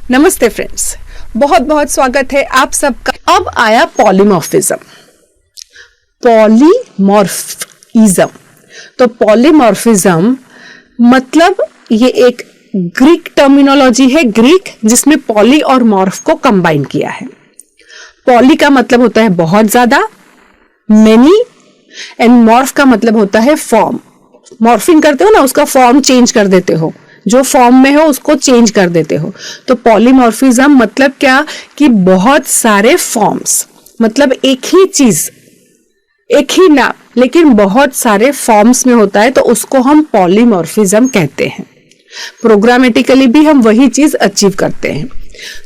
नमस्ते फ्रेंड्स, बहुत बहुत स्वागत है आप सबका। अब आया पॉलीमॉर्फिज्म। पॉलीमॉर्फिज्म, तो पॉलीमॉर्फिज्म मतलब ये एक ग्रीक टर्मिनोलॉजी है, ग्रीक, जिसमें पॉली और मॉर्फ को कंबाइन किया है। पॉली का मतलब होता है बहुत ज्यादा, मेनी, एंड मॉर्फ का मतलब होता है फॉर्म। मॉर्फिंग करते हो ना, उसका फॉर्म चेंज कर देते हो, जो फॉर्म में हो उसको चेंज कर देते हो। तो पॉलीमॉर्फिज्म मतलब क्या कि बहुत सारे फॉर्म्स, मतलब एक ही चीज, एक ही नाम, लेकिन बहुत सारे फॉर्म्स में होता है, तो उसको हम पॉलीमॉर्फिज्म कहते हैं। प्रोग्रामेटिकली भी हम वही चीज अचीव करते हैं।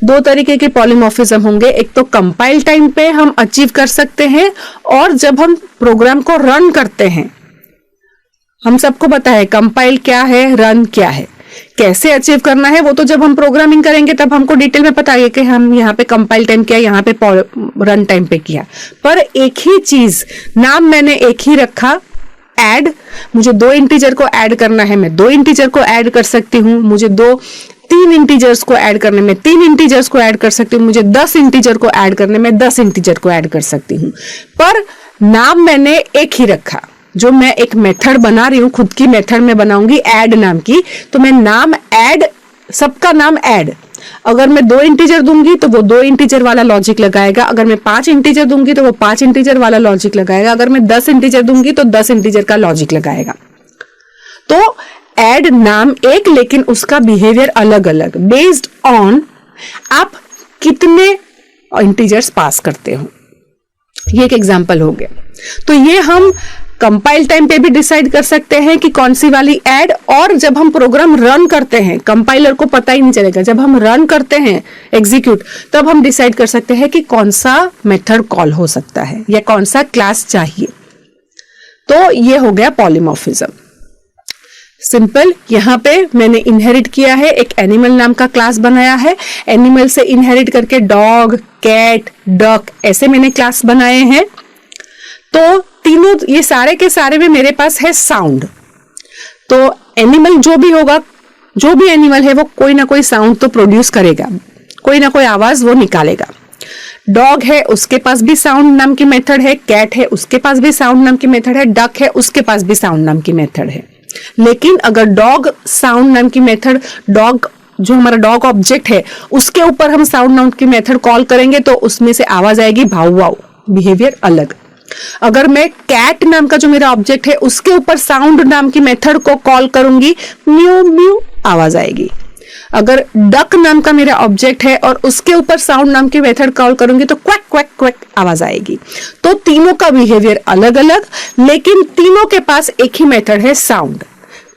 दो तरीके के पॉलीमॉर्फिज्म होंगे, एक तो कंपाइल टाइम पे हम अचीव कर सकते हैं, और जब हम प्रोग्राम को रन करते हैं। हम सबको पता है कंपाइल क्या है, रन क्या है, कैसे अचीव करना है, वो तो जब हम प्रोग्रामिंग करेंगे तब हमको डिटेल में पता है कि हम यहाँ पे कंपाइल टाइम किया, यहाँ पे रन टाइम पे किया। पर एक ही चीज, नाम मैंने एक ही रखा, ऐड, मुझे 2 इंटीजर को ऐड करना है, मैं 2 इंटीजर को ऐड कर सकती हूँ। मुझे 3 इंटीजर्स को ऐड करने में 3 इंटीजर्स को ऐड कर सकती हूँ। मुझे 10 इंटीजर को ऐड करने में 10 इंटीजर को ऐड कर सकती हूँ। पर नाम मैंने एक ही रखा। जो मैं एक मेथड बना रही हूँ, खुद की मेथड में बनाऊंगी ऐड नाम की, तो मैं नाम ऐड, सबका नाम ऐड। अगर मैं 2 इंटीजर दूंगी तो वो 2 इंटीजर वाला लॉजिक लगाएगा। अगर मैं 5 इंटीजर दूंगी तो वो 5 इंटीजर वाला लॉजिक लगाएगा। अगर मैं 10 इंटीजर दूंगी तो 10 इंटीजर का लॉजिक लगाएगा। तो ऐड नाम एक, लेकिन उसका बिहेवियर अलग अलग, बेस्ड ऑन आप कितने इंटीजर्स पास करते हो। ये एक एग्जांपल हो गया। तो ये हम कंपाइल टाइम पे भी डिसाइड कर सकते हैं कि कौन सी वाली ऐड, और जब हम प्रोग्राम रन करते हैं, कंपाइलर को पता ही नहीं चलेगा, जब हम रन करते हैं एग्जीक्यूट, तब हम डिसाइड कर सकते हैं कि कौन सा मेथड कॉल हो सकता है या कौन सा क्लास चाहिए। तो ये हो गया पॉलीमॉर्फिज्म। सिंपल, यहां पे मैंने इनहेरिट किया है, एक एनिमल नाम का क्लास बनाया है। एनिमल से इनहेरिट करके डॉग, कैट, डक, ऐसे मैंने क्लास बनाए हैं। तो तीनों, ये सारे के सारे में मेरे पास है साउंड। तो एनिमल जो भी होगा, जो भी एनिमल है, वो कोई ना कोई साउंड तो प्रोड्यूस करेगा, कोई ना कोई आवाज वो निकालेगा। डॉग है, उसके पास भी साउंड नाम की मेथड है। कैट है, उसके पास भी साउंड नाम की मेथड है। डक है, उसके पास भी साउंड नाम की मेथड है। लेकिन अगर डॉग साउंड नाम की मेथड, डॉग जो हमारा डॉग ऑब्जेक्ट है, उसके ऊपर हम साउंड नाम की मेथड कॉल करेंगे तो उसमें से आवाज आएगी भाव वाव, बिहेवियर अलग। अगर मैं कैट नाम का जो मेरा ऑब्जेक्ट है, उसके ऊपर साउंड नाम की मेथड को कॉल करूंगी, म्यू म्यू आवाज आएगी। अगर डक नाम का मेरा ऑब्जेक्ट है और उसके ऊपर साउंड नाम की मेथड कॉल करूंगी तो क्वैक क्वैक क्वैक आवाज आएगी। तो तीनों का बिहेवियर अलग अलग, लेकिन तीनों के पास एक ही मेथड है, साउंड।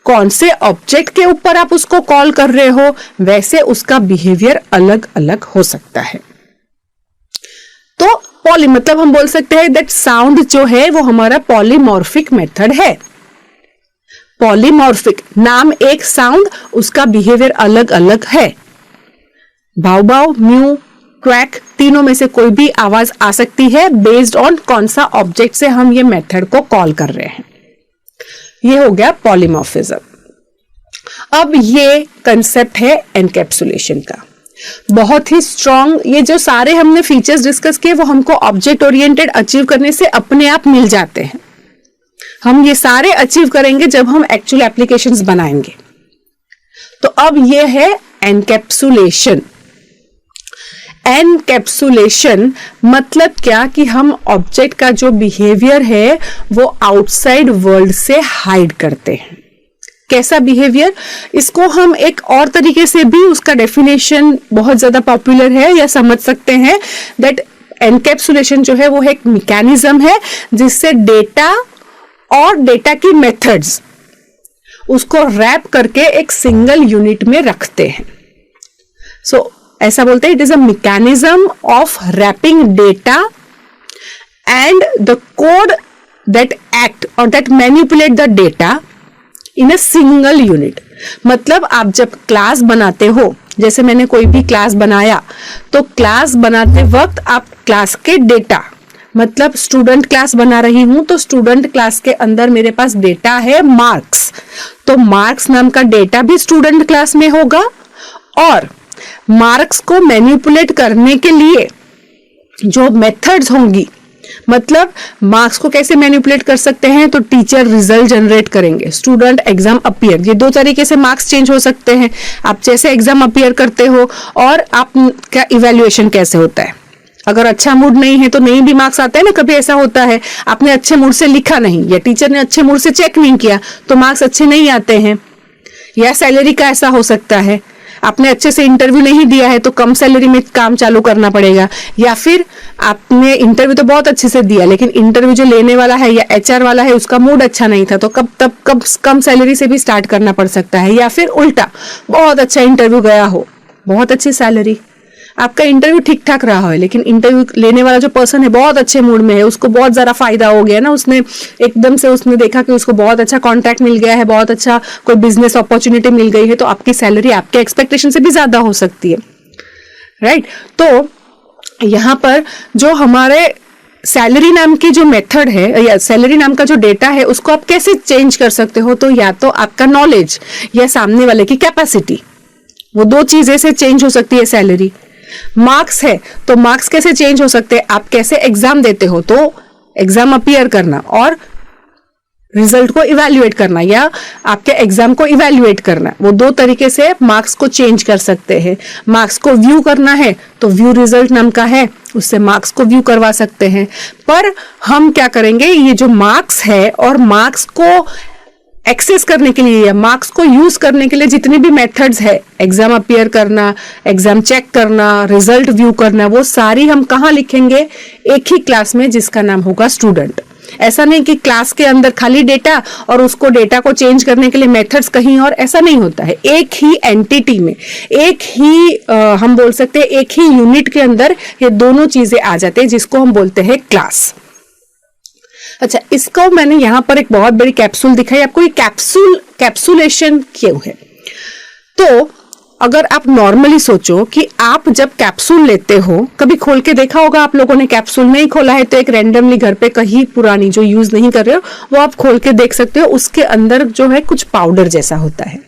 कौन से ऑब्जेक्ट के ऊपर आप उसको कॉल कर रहे हो, वैसे उसका बिहेवियर अलग अलग हो सकता है। तो पॉली मतलब हम बोल सकते हैं दैट साउंड जो है वो हमारा पॉलीमॉर्फिक मेथड है। पॉलीमॉर्फिक, नाम एक, साउंड, उसका बिहेवियर अलग अलग है। भाव भाव, म्यू, क्वैक, तीनों में से कोई भी आवाज आ सकती है बेस्ड ऑन कौन सा ऑब्जेक्ट से हम ये मेथड को कॉल कर रहे हैं। ये हो गया पॉलीमॉर्फिज्म। अब ये कंसेप्ट है एनकैप्सुलेशन का, बहुत ही स्ट्रॉन्ग। ये जो सारे हमने फीचर्स डिस्कस किए वो हमको ऑब्जेक्ट ओरिएंटेड अचीव करने से अपने आप मिल जाते हैं। हम ये सारे अचीव करेंगे जब हम एक्चुअल एप्लीकेशंस बनाएंगे। तो अब ये है एनकैप्सुलेशन। एनकैप्सुलेशन मतलब क्या कि हम ऑब्जेक्ट का जो बिहेवियर है वो आउटसाइड वर्ल्ड से हाइड करते हैं। कैसा बिहेवियर, इसको हम एक और तरीके से भी, उसका डेफिनेशन बहुत ज्यादा पॉपुलर है या समझ सकते हैं दैट एनकैप्सुलेशन जो है वो एक मैकेनिज्म है जिससे डेटा और डेटा की मेथड्स उसको रैप करके एक सिंगल यूनिट में रखते हैं। सो ऐसा बोलते हैं, it is a mechanism of wrapping data and the code that act और that manipulate the data in a single unit. मतलब आप जब क्लास बनाते हो, जैसे मैंने कोई भी क्लास बनाया, तो क्लास बनाते वक्त आप क्लास के डेटा, मतलब स्टूडेंट क्लास बना रही हूं तो स्टूडेंट क्लास के अंदर मेरे पास डेटा है मार्क्स, तो मार्क्स नाम का डेटा भी स्टूडेंट क्लास में होगा, और मार्क्स को मैनिपुलेट करने के लिए जो मेथड्स होंगी, मतलब मार्क्स को कैसे मैनिपुलेट कर सकते हैं, तो टीचर रिजल्ट जनरेट करेंगे, स्टूडेंट एग्जाम अपीयर, ये दो तरीके से मार्क्स चेंज हो सकते हैं। आप जैसे एग्जाम अपीयर करते हो और आप क्या इवैल्यूएशन कैसे होता है, अगर अच्छा मूड नहीं है तो नहीं भी मार्क्स आते हैं ना, कभी ऐसा होता है आपने अच्छे मूड से लिखा नहीं या टीचर ने अच्छे मूड से चेक नहीं किया तो मार्क्स अच्छे नहीं आते हैं। या सैलरी का ऐसा हो सकता है, आपने अच्छे से इंटरव्यू नहीं दिया है तो कम सैलरी में काम चालू करना पड़ेगा, या फिर आपने इंटरव्यू तो बहुत अच्छे से दिया लेकिन इंटरव्यू जो लेने वाला है या एचआर वाला है उसका मूड अच्छा नहीं था तो कब कम सैलरी से भी स्टार्ट करना पड़ सकता है। या फिर उल्टा, बहुत अच्छा इंटरव्यू गया हो, बहुत अच्छी सैलरी, आपका इंटरव्यू ठीक ठाक रहा है लेकिन इंटरव्यू लेने वाला जो पर्सन है बहुत अच्छे मूड में है, उसको बहुत ज्यादा फायदा हो गया ना, उसने एकदम से उसने देखा कि उसको बहुत अच्छा कॉन्ट्रैक्ट मिल गया है, बहुत अच्छा कोई बिजनेस अपॉर्चुनिटी मिल गई है, तो आपकी सैलरी आपके एक्सपेक्टेशन से भी ज्यादा हो सकती है, राइट। तो यहाँ पर जो हमारे सैलरी नाम की जो मेथड है या सैलरी नाम का जो डेटा है उसको आप कैसे चेंज कर सकते हो, तो या तो आपका नॉलेज या सामने वाले की कैपेसिटी, वो दो चीजें से चेंज हो सकती है सैलरी। मार्क्स है तो मार्क्स कैसे चेंज हो सकते हैं, आप कैसे एग्जाम देते हो, तो एग्जाम अपीयर करना और रिजल्ट को इवैल्यूएट करना या आपके एग्जाम को इवैल्यूएट करना, वो दो तरीके से मार्क्स को चेंज कर सकते हैं। मार्क्स को व्यू करना है तो व्यू रिजल्ट नाम का है, उससे मार्क्स को व्यू करवा सकते हैं। पर हम क्या करेंगे, ये जो मार्क्स है और मार्क्स को एक्सेस करने के लिए या मार्क्स को यूज करने के लिए जितनी भी मेथड्स है, एग्जाम अपीयर करना, एग्जाम चेक करना, रिजल्ट व्यू करना, वो सारी हम कहाँ लिखेंगे, एक ही क्लास में जिसका नाम होगा स्टूडेंट। ऐसा नहीं कि क्लास के अंदर खाली डेटा और उसको डेटा को चेंज करने के लिए मेथड्स कहीं और, ऐसा नहीं होता है। एक ही एंटिटी में, एक ही हम बोल सकते हैं एक ही यूनिट के अंदर ये दोनों चीजें आ जाते हैं जिसको हम बोलते हैं क्लास। अच्छा, इसको मैंने यहाँ पर एक बहुत बड़ी कैप्सूल दिखाई आपको, ये कैप्सूलेशन क्यों है। तो अगर आप नॉर्मली सोचो कि आप जब कैप्सूल लेते हो, कभी खोल के देखा होगा आप लोगों ने, कैप्सूल नहीं खोला है तो एक रैंडमली घर पे कहीं पुरानी जो यूज नहीं कर रहे हो वो आप खोल के देख सकते हो, उसके अंदर जो है कुछ पाउडर जैसा होता है।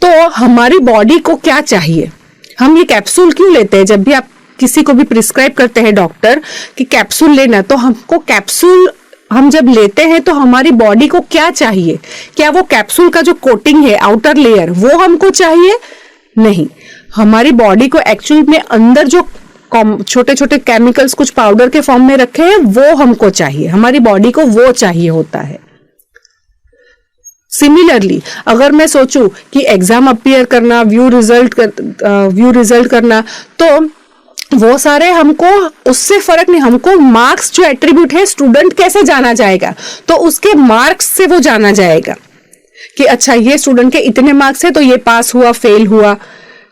तो हमारी बॉडी को क्या चाहिए, हम ये कैप्सूल क्यों लेते हैं, जब भी आप किसी को भी प्रिस्क्राइब करते हैं डॉक्टर कि कैप्सूल लेना, तो हमको कैप्सूल हम जब लेते हैं तो हमारी बॉडी को क्या चाहिए, क्या वो कैप्सूल का जो कोटिंग है आउटर लेयर वो हमको चाहिए, नहीं। हमारी बॉडी को एक्चुअल में अंदर जो छोटे छोटे केमिकल्स कुछ पाउडर के फॉर्म में रखे हैं वो हमको चाहिए, हमारी बॉडी को वो चाहिए होता है। सिमिलरली अगर मैं सोचूं कि एग्जाम अपीयर करना, व्यू रिजल्ट करना, तो वो सारे हमको उससे फर्क नहीं, हमको मार्क्स जो एट्रीब्यूट है स्टूडेंट कैसे जाना जाएगा, तो उसके मार्क्स से वो जाना जाएगा कि अच्छा ये स्टूडेंट के इतने मार्क्स है तो ये पास हुआ, फेल हुआ।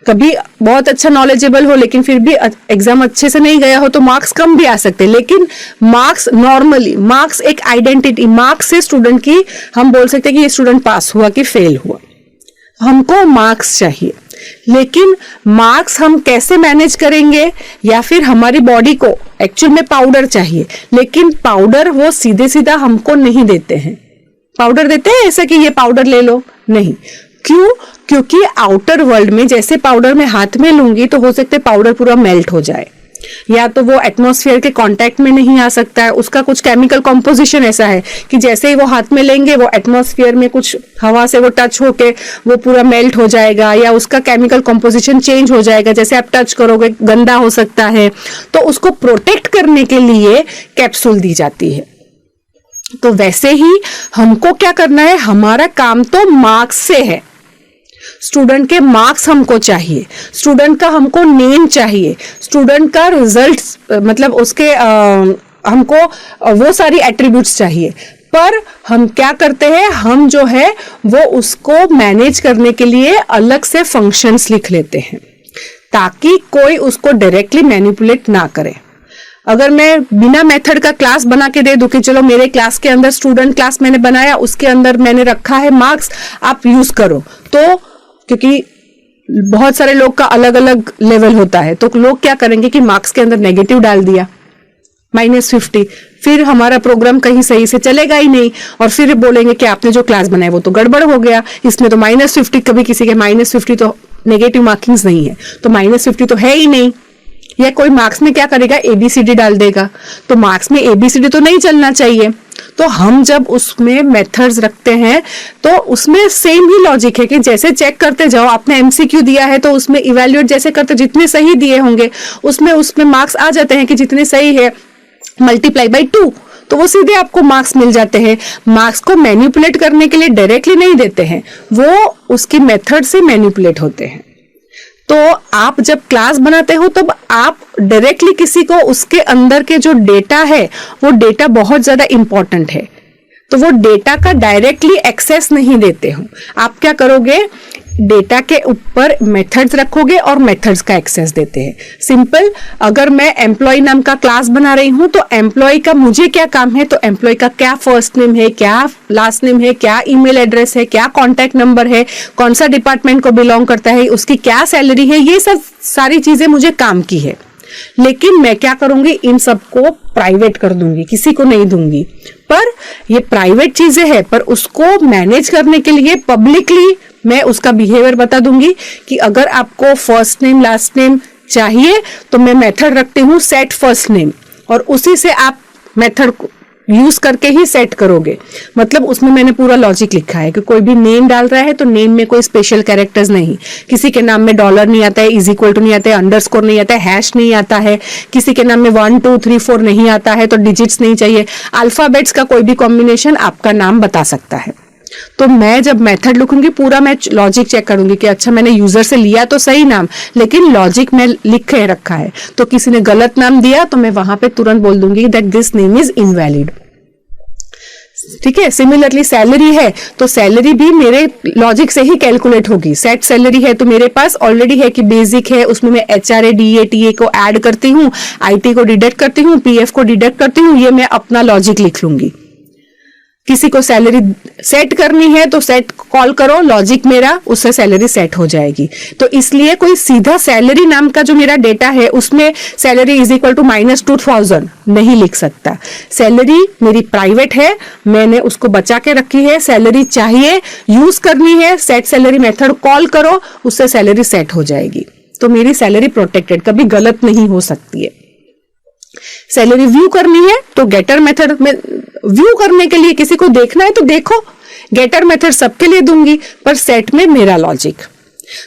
कभी बहुत अच्छा नॉलेजेबल हो लेकिन फिर भी एग्जाम अच्छे से नहीं गया हो तो मार्क्स कम भी आ सकते हैं, लेकिन मार्क्स नॉर्मली, मार्क्स एक आइडेंटिटी, मार्क्स से स्टूडेंट की हम बोल सकते हैं कि ये स्टूडेंट पास हुआ कि फेल हुआ। हमको मार्क्स चाहिए, लेकिन मार्क्स हम कैसे मैनेज करेंगे, या फिर हमारी बॉडी को एक्चुअल में पाउडर चाहिए, लेकिन पाउडर वो सीधे सीधा हमको नहीं देते हैं। पाउडर देते हैं ऐसा कि ये पाउडर ले लो, नहीं। क्यों? क्योंकि आउटर वर्ल्ड में जैसे पाउडर में हाथ में लूंगी तो हो सकता है पाउडर पूरा मेल्ट हो जाए, या तो वो एटमॉस्फेयर के कांटेक्ट में नहीं आ सकता है, उसका कुछ केमिकल कॉम्पोजिशन ऐसा है कि जैसे ही वो हाथ में लेंगे वो एटमॉस्फेयर में कुछ हवा से वो टच होके वो पूरा मेल्ट हो जाएगा, या उसका केमिकल कॉम्पोजिशन चेंज हो जाएगा, जैसे आप टच करोगे गंदा हो सकता है। तो उसको प्रोटेक्ट करने के लिए कैप्सूल दी जाती है। तो वैसे ही हमको क्या करना है, हमारा काम तो मार्क्स से है, स्टूडेंट के मार्क्स हमको चाहिए, स्टूडेंट का हमको नेम चाहिए, स्टूडेंट का रिजल्ट, मतलब उसके हमको वो सारी एट्रीब्यूट्स चाहिए। पर हम क्या करते हैं, हम जो है वो उसको मैनेज करने के लिए अलग से फंक्शंस लिख लेते हैं ताकि कोई उसको डायरेक्टली मैनिपुलेट ना करे। अगर मैं बिना मेथड का क्लास बना के दे दूं कि चलो मेरे क्लास के अंदर स्टूडेंट क्लास मैंने बनाया, उसके अंदर मैंने रखा है मार्क्स, आप यूज करो, तो क्योंकि बहुत सारे लोग का अलग अलग लेवल होता है, तो लोग क्या करेंगे कि मार्क्स के अंदर नेगेटिव डाल दिया, -50, फिर हमारा प्रोग्राम कहीं सही से चलेगा ही नहीं, और फिर बोलेंगे कि आपने जो क्लास बनाया वो तो गड़बड़ हो गया, इसमें तो -50, कभी किसी के -50 तो नेगेटिव मार्किंग्स नहीं है, तो -50 तो है ही नहीं। या कोई मार्क्स में क्या करेगा, ABCD डाल देगा, तो मार्क्स में ABCD तो नहीं चलना चाहिए। तो हम जब उसमें मेथड्स रखते हैं तो उसमें सेम ही लॉजिक है कि जैसे चेक करते जाओ, आपने MCQ दिया है तो उसमें इवैल्यूएट जैसे करते, जितने सही दिए होंगे उसमें मार्क्स आ जाते हैं कि जितने सही है मल्टीप्लाई बाई 2, तो वो सीधे आपको मार्क्स मिल जाते हैं। मार्क्स को मैनिपुलेट करने के लिए डायरेक्टली नहीं देते हैं, वो उसकी मेथड से मैनिपुलेट होते हैं। तो आप जब क्लास बनाते हो तब आप डायरेक्टली किसी को उसके अंदर के जो डेटा है वो डेटा बहुत ज्यादा इंपॉर्टेंट है, तो वो डेटा का डायरेक्टली एक्सेस नहीं देते हो। आप क्या करोगे, डेटा के ऊपर मेथड्स रखोगे और मेथड्स का एक्सेस देते हैं। सिंपल, अगर मैं एम्प्लॉय नाम का क्लास बना रही हूं तो एम्प्लॉय का मुझे क्या काम है, तो एम्प्लॉय का क्या फर्स्ट नेम है, क्या लास्ट नेम है, क्या ईमेल एड्रेस है, क्या कॉन्टैक्ट नंबर है, कौन सा डिपार्टमेंट को बिलोंग करता है, उसकी क्या सैलरी है, ये सब सारी चीजें मुझे काम की है। लेकिन मैं क्या करूंगी, इन सबको प्राइवेट कर दूंगी, किसी को नहीं दूंगी। पर ये प्राइवेट चीजें हैं, पर उसको मैनेज करने के लिए पब्लिकली मैं उसका बिहेवियर बता दूंगी कि अगर आपको फर्स्ट नेम लास्ट नेम चाहिए तो मैं मेथड रखती हूँ सेट फर्स्ट नेम, और उसी से आप मेथड यूज करके ही सेट करोगे। मतलब उसमें मैंने पूरा लॉजिक लिखा है कि कोई भी नेम डाल रहा है तो नेम में कोई स्पेशल कैरेक्टर्स नहीं, किसी के नाम में डॉलर नहीं आता है, इज इक्वल टू नहीं आता है, अंडरस्कोर नहीं आता है, हैश नहीं आता है, किसी के नाम में 1 2 3 4 नहीं आता है तो डिजिट्स नहीं चाहिए। अल्फाबेट्स का कोई भी कॉम्बिनेशन आपका नाम बता सकता है। तो मैं जब मेथड लिखूंगी पूरा मैं लॉजिक चेक करूंगी कि अच्छा मैंने यूजर से लिया तो सही नाम, लेकिन लॉजिक में लिख के रखा है, तो किसी ने गलत नाम दिया तो मैं वहां पे तुरंत बोल दूंगी that this name is invalid. ठीक है। सिमिलरली सैलरी है तो सैलरी भी मेरे लॉजिक से ही कैलकुलेट होगी। सेट सैलरी है तो मेरे पास ऑलरेडी है कि बेसिक है, उसमें मैं HRA DA TA को ऐड करती हूँ, IT को डिडक्ट करती हूँ, PF को डिडक्ट करती हूँ, ये मैं अपना लॉजिक लिख लूंगी। किसी को सैलरी सेट करनी है तो सेट कॉल करो, लॉजिक मेरा उससे सैलरी सेट हो जाएगी। तो इसलिए कोई सीधा सैलरी नाम का जो मेरा डेटा है उसमें सैलरी इज इक्वल टू -2000 नहीं लिख सकता। सैलरी मेरी प्राइवेट है, मैंने उसको बचा के रखी है। सैलरी चाहिए, यूज करनी है, सेट सैलरी मेथड कॉल करो, उससे सैलरी सेट हो जाएगी। तो मेरी सैलरी प्रोटेक्टेड, कभी गलत नहीं हो सकती है। सैलरी व्यू करनी है तो गेटर मेथड में व्यू करने के लिए किसी को देखना है तो देखो, गेटर मेथड सबके लिए दूंगी, पर सेट में मेरा लॉजिक।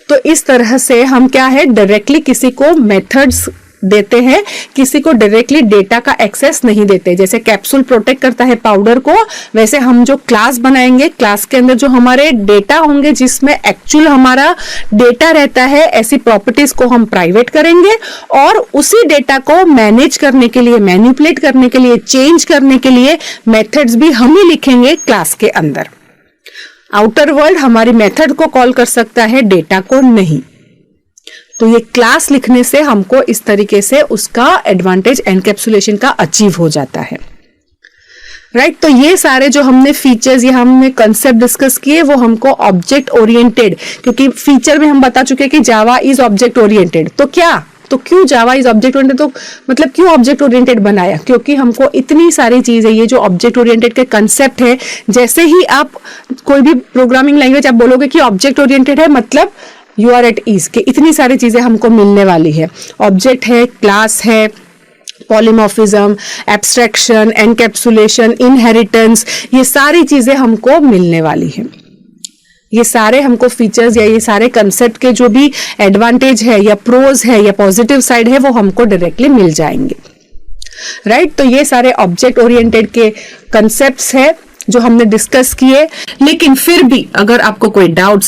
तो इस तरह से हम क्या है डायरेक्टली किसी को मेथड्स देते हैं, किसी को डायरेक्टली डेटा का एक्सेस नहीं देते। जैसे कैप्सूल प्रोटेक्ट करता है पाउडर को, वैसे हम जो क्लास बनाएंगे, क्लास के अंदर जो हमारे डेटा होंगे जिसमें एक्चुअल हमारा डेटा रहता है, ऐसी प्रॉपर्टीज को हम प्राइवेट करेंगे और उसी डेटा को मैनेज करने के लिए, मैनिपुलेट करने के लिए, चेंज करने के लिए मेथड्स भी हम ही लिखेंगे क्लास के अंदर। आउटर वर्ल्ड हमारी मेथड को कॉल कर सकता है, डेटा को नहीं। तो ये क्लास लिखने से हमको इस तरीके से उसका एडवांटेज एनकैप्सुलेशन का अचीव हो जाता है। राइट तो ये सारे जो हमने फीचर्स या हमने कंसेप्ट डिस्कस किए वो हमको ऑब्जेक्ट ओरिएंटेड, क्योंकि फीचर में हम बता चुके हैं कि जावा इज ऑब्जेक्ट ओरिएंटेड। तो क्यों जावा इज ऑब्जेक्ट ओरिएंटेड, तो मतलब क्यों ऑब्जेक्ट ओरिएंटेड बनाया, क्योंकि हमको इतनी सारी चीजें, ये जो ऑब्जेक्ट ओरिएंटेड के कंसेप्ट है, जैसे ही आप कोई भी प्रोग्रामिंग लैंग्वेज आप बोलोगे कि ऑब्जेक्ट ओरिएंटेड है, मतलब यू आर एट ईज के इतनी सारी चीजें हमको मिलने वाली है। ऑब्जेक्ट है, क्लास है, पॉलीमॉर्फिज्म, एब्स्ट्रैक्शन, एनकैप्सुलेशन, इनहेरिटेंस, ये सारी चीजें हमको मिलने वाली है। ये सारे हमको फीचर्स या ये सारे कंसेप्ट के जो भी एडवांटेज है या प्रोज है या पॉजिटिव साइड है वो हमको डायरेक्टली मिल जाएंगे। राइट तो ये सारे ऑब्जेक्ट ओरिएंटेड के कंसेप्ट्स है जो हमने डिस्कस किए। लेकिन फिर भी अगर आपको कोई डाउट्स